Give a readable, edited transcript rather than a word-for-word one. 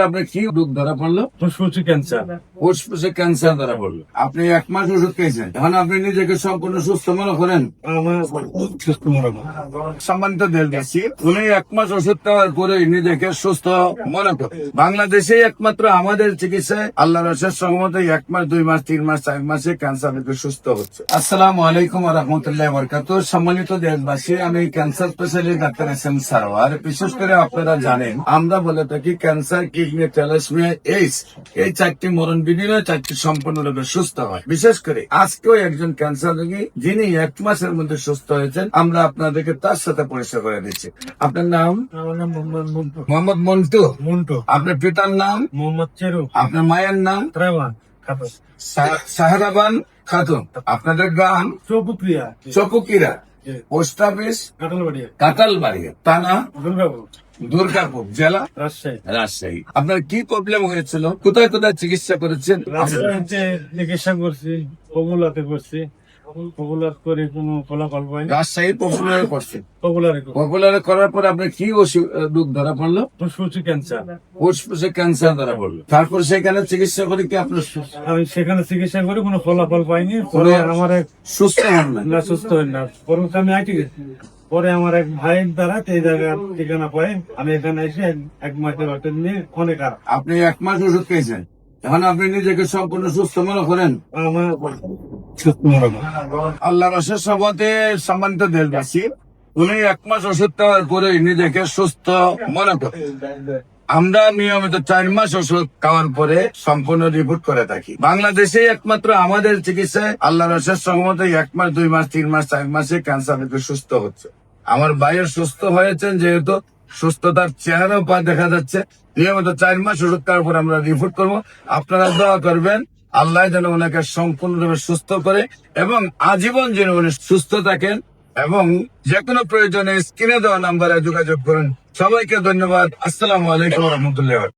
আপনার কি রোগ ধরা পড়লো? ফুসফুসে ক্যান্সার। ফুসফুসে ক্যান্সার ধরা পড়লো। আপনি 1 মাস ওষুধ খেয়েছেন, এখন আপনি নিজেকে সম্পূর্ণ সুস্থ মনে করেন? আমার সুস্থ মনে হয়। সম্মানিত দেশবাসী, উনি 1 মাস ওষুধ খাওয়ার পরে নিজেকে সুস্থ মনে করেন। বাংলাদেশে একমাত্র আমাদের চিকিৎসায় আল্লাহ রসের সহমতে 1 মাস 2 মাস 3 মাস 4 মাসে ক্যান্সার থেকে সুস্থ হচ্ছে। আসসালামু আলাইকুম ওয়া রাহমাতুল্লাহি ওয়া বারাকাতুহু। সম্মানিত দেশবাসী, আমি cancer specialist doctor SM Sarwar. বিশেষ করে আপনারা জানেন, আমরা বলে থাকি ক্যান্সার, কিডনি, থ্যালাসেমিয়া, এইডস, এই 4টি মরণ বিধিনে 4টি সম্পূর্ণরূপে সুস্থ হয়। বিশেষ করে আজকেও একজন ক্যান্সার রোগী যিনি 1 মাসের মধ্যে সুস্থ হয়েছেন, আমরা আপনাদেরকে তার সাথে পরিচয় করে দিচ্ছি। আপনার নাম? আমার নাম মোহাম্মদ মন্টু। মোহাম্মদ মন্টু। মন্টু। আপনার পিতার নাম? মোহাম্মদ চেরু। আপনার মায়ের নাম? ত্রাইওয়ান খাতুন। সাহারাবান খাতুন। আপনাদের গ্রাম? চৌপুক্রিয়া। চকুকিরা। Post office? কাটালবাড়ি। কাতালবাড়ি। থানা? দুর্গাপুর। দুর্গাপুর। জেলা? রাজশাহী। রাজশাহী। আপনার কি প্রবলেম হয়েছিল? কোথায় কোথায় চিকিৎসা করেছেন? রাজশাহীতে চিকিৎসা করছি, পপুলাতে করছি। পপুলার করে কোনো ফলাফল পাইনি। রাজশাহীর পপুলারে করছেন। পপুলারে পপুলারে করার পর আপনার কি রোগ ধরা পড়লো? ফুসফুসে ক্যান্সার। ফুসফুসে ক্যান্সার ধরা পড়লো। তারপর সেখানে চিকিৎসা করে কি আপনার আমি সেখানে চিকিৎসা করে কোনো ফলাফল পাইনি। পরে আমার এক সুস্থ হন না? না, সুস্থ হই না। পরে আমি আইটি গেছি। পরে আমার এক ভাইয়ের দ্বারা এই জায়গার ঠিকানা পাই, আমি এখানে এসে 1 মাসের ওষুধ নিয়ে অনেক আরাম। আপনি 1 মাস ওষুধ খেয়েছেন, এখন আপনি নিজেকে সম্পূর্ণ সুস্থ মনে করেন? আমার সুস্থ মনে হয়। আল্লাহ রসের সবতে সম্মানিত দেশবাসী, উনি 1 মাস ওষুধ খাওয়ার পরে নিজেকে সুস্থ মনে করেন। আমরা নিয়মিত 4 মাস ওষুধ খাওয়ার পরে সম্পূর্ণ রিপোর্ট করে থাকি। বাংলাদেশে একমাত্র আমাদের চিকিৎসায় আল্লাহ রসের সহমতে 1 মাস 2 মাস 3 মাস 4 মাসে ক্যান্সার থেকে সুস্থ হচ্ছে। আমার ভাইয়ের সুস্থ হয়েছেন, যেহেতু সুস্থতার চেহারাও দেখা যাচ্ছে। নিয়মিত 4 মাস ওষুধ খাওয়ার পর আমরা রিপোর্ট করবো। আপনারা দোয়া করবেন আল্লাহ যেন ওনাকে সম্পূর্ণরূপে সুস্থ করে এবং আজীবন যেন উনি সুস্থ থাকেন। এবং যে কোনো প্রয়োজনে স্ক্রিনে দেওয়া নাম্বারে যোগাযোগ করুন। সবাইকে ধন্যবাদ। আসসালামু আলাইকুম ওয়া রাহমাতুল্লাহি।